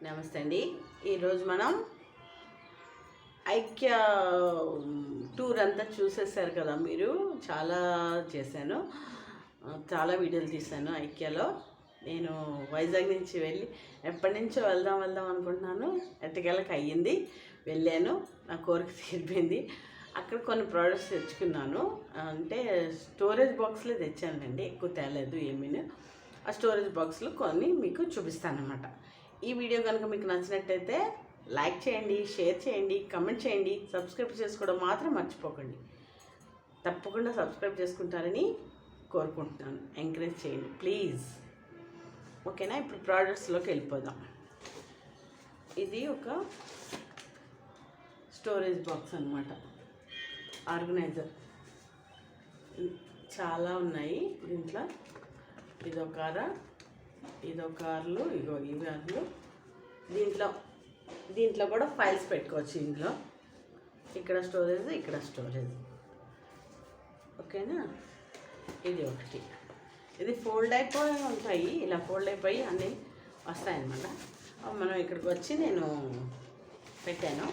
నమస్తే అండి. ఈరోజు మనం ఐక్యా టూర్ అంతా చూసేసారు కదా. మీరు చాలా చేశాను, చాలా వీడియోలు తీశాను ఐక్యాలో. నేను వైజాగ్ నుంచి వెళ్ళి ఎప్పటి నుంచో వెళ్దాం అనుకుంటున్నాను. ఎట్టకేళ్ళకి అయ్యింది, వెళ్ళాను, నా కోరిక తీరిపోయింది. అక్కడ కొన్ని ప్రోడక్ట్స్ తెచ్చుకున్నాను. అంటే స్టోరేజ్ బాక్స్లే తెచ్చానండి, ఎక్కువ తేలేదు ఏమీను. ఆ స్టోరేజ్ బాక్స్లో కొన్ని మీకు చూపిస్తాను అన్నమాట. ఈ వీడియో కనుక మీకు నచ్చినట్టయితే లైక్ చేయండి, షేర్ చేయండి, కమెంట్ చేయండి, సబ్స్క్రైబ్ చేసుకోవడం మాత్రం మర్చిపోకండి. తప్పకుండా సబ్స్క్రైబ్ చేసుకుంటారని కోరుకుంటున్నాను. ఎంకరేజ్ చేయండి ప్లీజ్, ఓకేనా? ఇప్పుడు ప్రోడక్ట్స్లోకి వెళ్ళిపోదాం. ఇది ఒక స్టోరేజ్ బాక్స్ అన్నమాట, ఆర్గనైజర్. చాలా ఉన్నాయి దీంట్లో. ఇదొక కార్లు, ఇగో ఇవి కార్లు. దీంట్లో కూడా ఫైల్స్ పెట్టుకోవచ్చు. ఇందులో ఇక్కడ స్టోరేజ్, ఇక్కడ స్టోరేజ్, ఓకేనా? ఇది ఒకటి. ఇది ఫోల్డ్ అయిపోయి ఉంటాయి, ఇలా ఫోల్డ్ అయిపోయి అన్నీ వస్తాయన్నమాట. మనం ఇక్కడికి వచ్చి నేను పెట్టాను.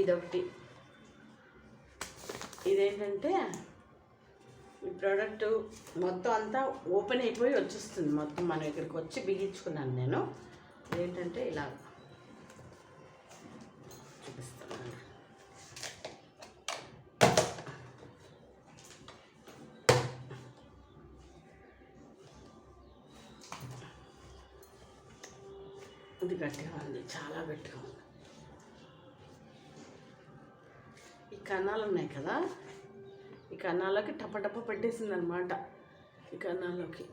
ఇదొకటి. ఇదేంటంటే ఈ ప్రోడక్ట్ మొత్తం అంతా ఓపెన్ అయిపోయి వచ్చేస్తుంది. మొత్తం మనం ఇక్కడికి వచ్చి బిగించుకున్నాను నేను. ఏంటంటే ఇలా చూపిస్తాను. ఇది గట్టిగా ఉంది, చాలా గట్టిగా ఉంది. ఈ కన్నాలు ఉన్నాయి కదా, ఈ కన్నాల్లోకి టప పెట్టేసింది అనమాట. ఈ కన్నాల్లోకి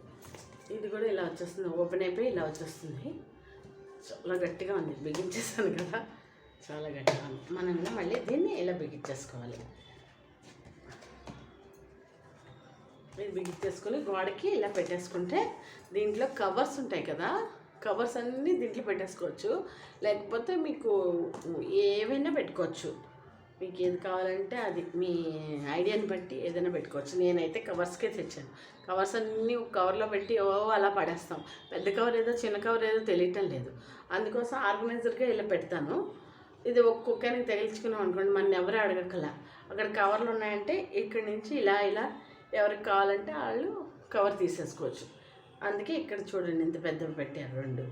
ఇది కూడా ఇలా వచ్చేస్తుంది, ఓపెన్ అయిపోయి ఇలా వచ్చేస్తుంది. చాలా గట్టిగా ఉంది, బిగించేసాను కదా, చాలా గట్టిగా ఉంది. మనం మళ్ళీ దీన్ని ఇలా బిగించేసుకోవాలి. ఇది బిగించేసుకొని గోడకి ఇలా పెట్టేసుకుంటే దీంట్లో కవర్స్ ఉంటాయి కదా, కవర్స్ అన్నీ దీంట్లో పెట్టేసుకోవచ్చు. లేకపోతే మీకు ఏవైనా పెట్టుకోవచ్చు. మీకు ఏది కావాలంటే అది మీ ఐడియాని బట్టి ఏదైనా పెట్టుకోవచ్చు. నేనైతే కవర్స్కే తెచ్చాను. కవర్స్ అన్నీ కవర్లో పెట్టి అలా పడేస్తాం. పెద్ద కవర్ ఏదో చిన్న కవర్ ఏదో తెలియటం లేదు. అందుకోసం ఆర్గనైజర్గా ఇలా పెడతాను. ఇది ఒక్కొక్కరికి తగిలించుకున్నాం అనుకోండి, మన ఎవరు అడగక్కల. అక్కడ కవర్లు ఉన్నాయంటే ఇక్కడి నుంచి ఇలా ఎవరికి కావాలంటే వాళ్ళు కవర్ తీసేసుకోవచ్చు. అందుకే ఇక్కడ చూడండి ఇంత పెద్దవి పెట్టారు, 2.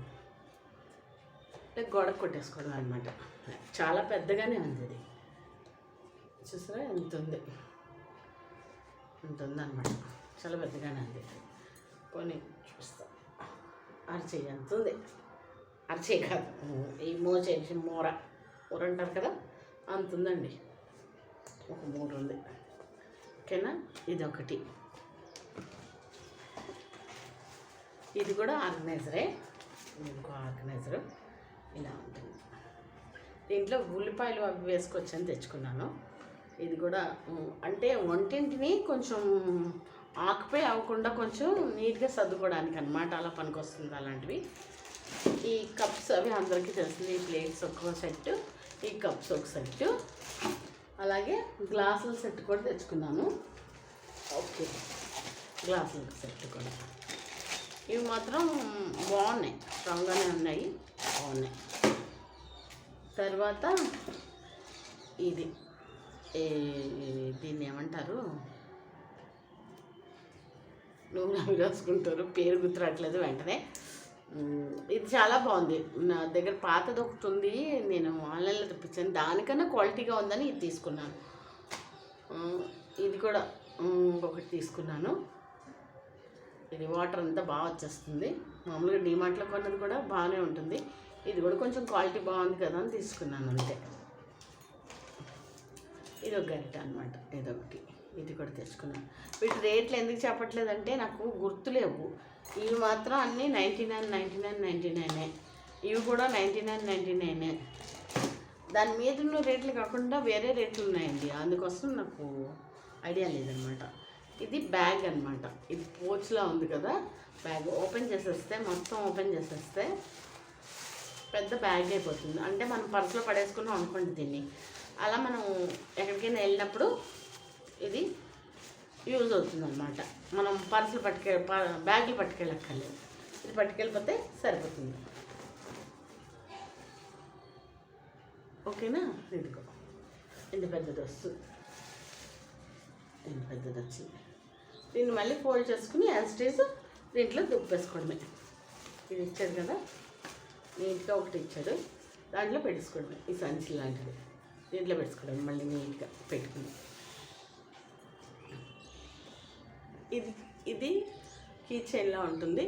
గోడకు కొట్టేసుకోవడం అనమాట. చాలా పెద్దగానే ఉంది ఇది, చూసారా ఎంత ఉంది, అనమాట. చాలా పెద్దగానే ఉంది. పోనీ చూపిస్తా. అరచేయి ఎంత ఉంది, అరచేయి కాదు, ఈ మూర అంటారు కదా, అంత ఉందండి. ఒక 3 ఉంది, ఓకేనా? ఇది ఒకటి. ఇది కూడా ఆర్గనైజరే, ఇంకో ఆర్గనైజరు ఇలా ఉంటుంది. దీంట్లో ఉల్లిపాయలు అవి వేసుకొచ్చని తెచ్చుకున్నాను. ఇది కూడా అంటే వంటింటిని కొంచెం ఆకుపై అవ్వకుండా కొంచెం నీట్గా సర్దుకోవడానికి అనమాట, అలా పనికొస్తుంది అలాంటివి. ఈ కప్స్ అవి అందరికీ తెలుస్తుంది. ఈ ప్లేట్స్ ఒక సెట్, ఈ కప్స్ ఒక సెట్, అలాగే గ్లాసుల సెట్ కూడా తెచ్చుకున్నాను. ఓకే, గ్లాసుల సెట్ కూడా. ఇవి మాత్రం బాగున్నాయి, స్ట్రాంగ్గానే ఉన్నాయి, బాగున్నాయి. తర్వాత ఇది దీన్ని ఏమంటారు, నూనె రాసుకుంటారు, పేరు గుర్తురాట్లేదు వెంటనే. ఇది చాలా బాగుంది. నా దగ్గర పాతది ఒకటి ఉంది, నేను ఆన్లైన్లో తెప్పించాను. దానికన్నా క్వాలిటీగా ఉందని ఇది తీసుకున్నాను. ఇది కూడా ఒకటి తీసుకున్నాను. ఇది వాటర్ అంతా బాగా వచ్చేస్తుంది. మామూలుగా డీమార్ట్లో కొన్నది కూడా బాగానే ఉంటుంది. ఇది కూడా కొంచెం క్వాలిటీ బాగుంది కదా అని తీసుకున్నాను అంతే. ఇది ఒక గరిట అనమాట, ఇదొకటి. ఇది కూడా తెచ్చుకున్నాను. వీటి రేట్లు ఎందుకు చెప్పట్లేదంటే నాకు గుర్తులేవు. ఇవి మాత్రం అన్నీ 99. ఇవి కూడా 99. దాని మీద ఉన్న రేట్లు కాకుండా వేరే రేట్లు ఉన్నాయండి, అందుకోసం నాకు ఐడియా లేదనమాట. ఇది బ్యాగ్ అనమాట. ఇది పోచ్లా ఉంది కదా బ్యాగ్. మొత్తం ఓపెన్ చేసేస్తే పెద్ద బ్యాగ్ అయిపోతుంది. అంటే మనం పర్సులో పడేసుకున్నాం అనుకోండి దీన్ని, అలా మనం ఎక్కడికైనా వెళ్ళినప్పుడు ఇది యూజ్ అవుతుంది అనమాట. మనం పర్సులు బ్యాగులు పట్టుకెళ్ళక్కర్లేదు, ఇది పట్టుకెళ్ళిపోతే సరిపోతుంది. ఓకేనా. ఇదిగో ఇంత పెద్దది వస్తుంది, ఇంత పెద్దది వచ్చింది. దీన్ని మళ్ళీ ఫోల్డ్ చేసుకుని యాజ్ స్టేజ్ దీంట్లో దుప్పేసుకోవడమే. ఇది ఇచ్చాడు కదా, నీట్గా ఒకటి ఇచ్చాడు, దాంట్లో పెట్టేసుకోవడమే. ఈ సంచి లాంటిది దీంట్లో పెట్టుకోవడం మళ్ళీ నీట్గా పెట్టుకుని. ఇది ఇది కీ చైన్లా ఉంటుంది.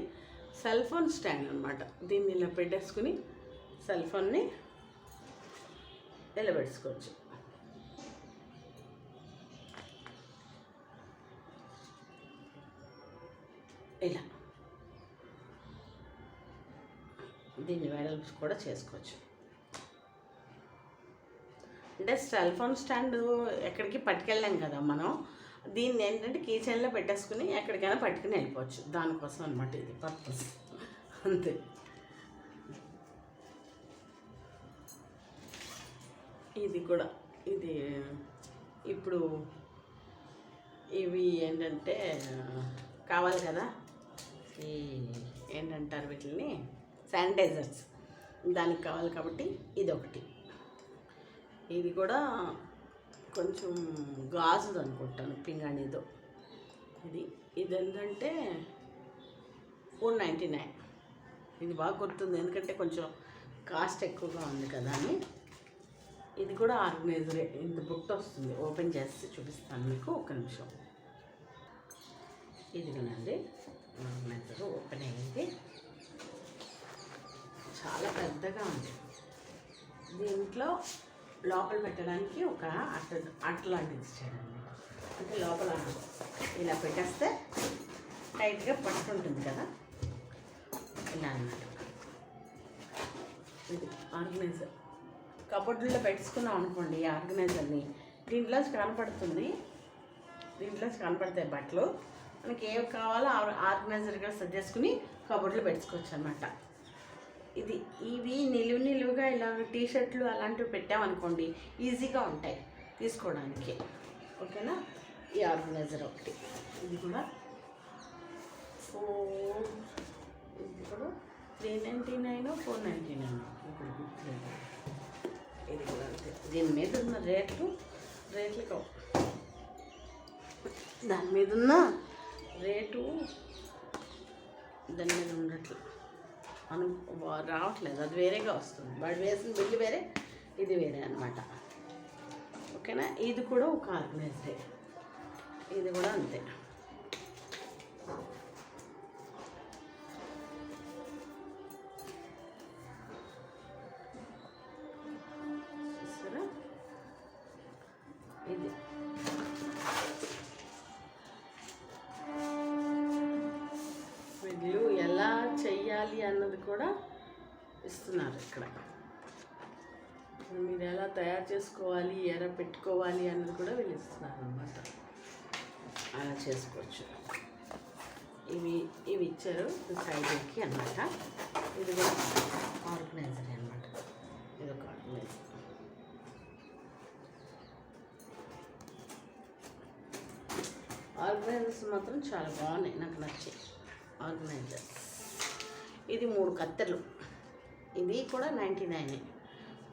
సెల్ ఫోన్ స్టాండ్ అనమాట. దీన్ని ఇలా పెట్టేసుకుని సెల్ ఫోన్ని ఇలా పెట్టుకోవచ్చు. ఇలా దీన్ని వెడల్పు కూడా చేసుకోవచ్చు. అంటే సెల్ ఫోన్ స్టాండ్ ఎక్కడికి పట్టుకెళ్ళాం కదా మనం, దీన్ని ఏంటంటే కీ చైన్లో పెట్టేసుకుని ఎక్కడికైనా పట్టుకుని వెళ్ళిపోవచ్చు. దానికోసం అనమాట ఇది పర్పస్, అంతే. ఇది కూడా ఇది ఇప్పుడు ఇవి ఏంటంటే కావాలి కదా, ఈ ఏంటంటారు వీటిని, శానిటైజర్స్, దానికి కావాలి కాబట్టి ఇది ఒకటి. ఇది కూడా కొంచెం గాజుది అనుకుంటాను, పింగాణిదో. ఇది ఏంటంటే 499. ఇది బాగా గుర్తుంది ఎందుకంటే కొంచెం కాస్ట్ ఎక్కువగా ఉంది కదా అని. ఇది కూడా ఆర్గనైజరే, ఇంత బుట్ట వస్తుంది. ఓపెన్ చేసి చూపిస్తాను మీకు, ఒక్క నిమిషం. ఇదిగోనండి ఆర్గనైజర్ ఓపెన్ అయ్యింది. చాలా పెద్దగా ఉంది. దీంట్లో లోపల పెట్టడానికి ఒక అట్లాంటిది ఇచ్చాడండి. అంటే లోపల ఇలా పెట్టేస్తే టైట్గా పట్టుకుంటుంది కదా, ఇలా అన్నమాట. ఇది ఆర్గనైజర్. కబోర్డుల్లో పెట్టుకున్నాం అనుకోండి ఈ ఆర్గనైజర్ని, దీంట్లోంచి కనపడుతుంది, దీంట్లోంచి కనపడతాయి బట్టలు. మనకి ఏవి కావాలో ఆర్గనైజర్గా సెట్ చేసుకుని కబోర్డులో పెట్టుకోవచ్చు అనమాట. ఇవి నిలువుగా ఇలా టీషర్ట్లు అలాంటివి పెట్టామనుకోండి ఈజీగా ఉంటాయి తీసుకోవడానికి. ఓకేనా. ఈ ఆర్గనైజర్ ఒకటి, ఇది కూడా 399 499 ఇప్పుడు గుర్తులేదు. ఇది కూడా అంతే. దీని మీద ఉన్న రేట్లు దాని మీద ఉన్న రేటు దాని మీద ఉన్నట్లు మనం రావట్లేదు, అది వేరేగా వస్తుంది. వాడు వేసిన బిల్లు వేరే, ఇది వేరే అనమాట. ఓకేనా. ఇది కూడా ఒక ఆర్గనైజరే, ఇది కూడా అంతే. చూసారా, ఇది వీళ్ళు ఎలా చెయ్యాలి అన్నది కూడా ఇస్తున్నారు ఇక్కడ. మీరు ఎలా తయారు చేసుకోవాలి, ఎలా పెట్టుకోవాలి అన్నది కూడా వీళ్ళు ఇస్తున్నారు అన్నమాట. అలా చేసుకోవచ్చు. ఇవి ఇచ్చారు సైడ్కి అన్నమాట. ఇది కూడా ఆర్గనైజర్ అన్నమాట. ఇది ఒక ఆర్గనైజర్. ఆర్గనైజర్స్ మాత్రం చాలా బాగున్నాయి, నాకు నచ్చాయి ఆర్గనైజర్. ఇది 3 కత్తెర్లు, ఇది కూడా 99,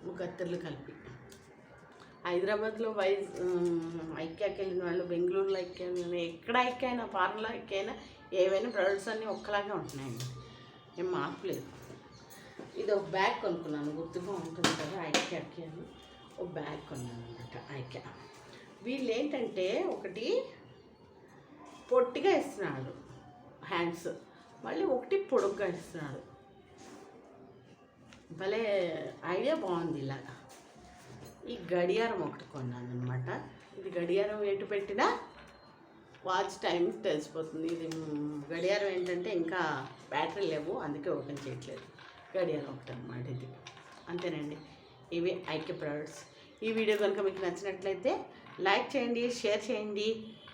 3 కత్తెర్లు కలిపి. హైదరాబాద్లో ఐక్యాకి వెళ్ళిన వాళ్ళు, బెంగళూరులో ఐక్యా, ఎక్కడ ఐక్యా అయినా, పార్లర్లో ఐక్యా అయినా, ఏవైనా ప్రొడక్ట్స్ అన్నీ ఒక్కలాగే ఉంటున్నాయండి, ఏం మార్పు లేదు. ఇది ఒక బ్యాగ్ కొనుక్కున్నాను, గుర్తుగా ఉంటుంది కదా ఐక్యాకి అని. ఒక బ్యాగ్ కొన్నాను అన్నమాట ఐక్యా. వీళ్ళు ఏంటంటే ఒకటి పొట్టిగా ఇస్తున్నాడు హ్యాండ్స్, మళ్ళీ ఒకటి పొడుగ్గా ఇస్తున్నాడు. భలే ఐడియా బాగుంది. ఇలాగా ఈ గడియారం ఒకటి కొన్నాను అనమాట. ఇది గడియారం ఎటు పెట్టినా వాచ్ టైం తెలిసిపోతుంది. ఇది గడియారం ఏంటంటే ఇంకా బ్యాటరీ లేవు, అందుకే ఓపెన్ చేయట్లేదు. గడియారం ఒకటి అనమాట ఇది. అంతేనండి, ఇవి ఐక్య ప్రొడక్ట్స్. ఈ వీడియో కనుక మీకు నచ్చినట్లయితే లైక్ చేయండి, షేర్ చేయండి,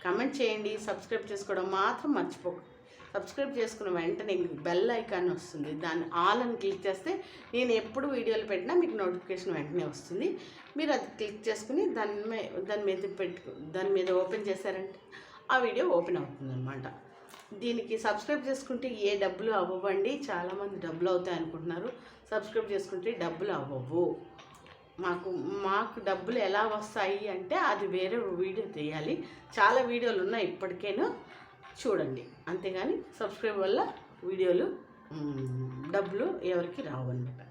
కమెంట్ చేయండి. సబ్స్క్రైబ్ చేసుకోవడం మాత్రం మర్చిపోకండి. సబ్స్క్రైబ్ చేసుకున్న వెంటనే మీకు బెల్ ఐకాన్ వస్తుంది, దాన్ని ఆల్ అని క్లిక్ చేస్తే నేను ఎప్పుడు వీడియోలు పెట్టినా మీకు నోటిఫికేషన్ వెంటనే వస్తుంది. మీరు అది క్లిక్ చేసుకుని దాని మీద ఓపెన్ చేశారంటే ఆ వీడియో ఓపెన్ అవుతుంది అనమాట. దీనికి సబ్స్క్రైబ్ చేసుకుంటే ఏ డబ్బులు అవ్వండి. చాలామంది డబ్బులు అవుతాయి అనుకుంటున్నారు, సబ్స్క్రైబ్ చేసుకుంటే డబ్బులు అవ్వవు. మాకు డబ్బులు ఎలా వస్తాయి అంటే అది వేరే వీడియో తీయాలి. చాలా వీడియోలు ఉన్నాయి ఇప్పటికేను, చూడండి. అంతేగాని సబ్స్క్రైబ్ వల్ల వీడియోలు డబ్బులు ఎవరికి రావన్నమాట.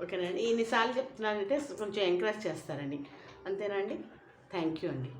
ఓకేనండి. ఇన్నిసార్లు చెప్తున్నానంటే కొంచెం ఎంకరేజ్ చేస్తారండి. అంతేనండి. థ్యాంక్ యూ అండి.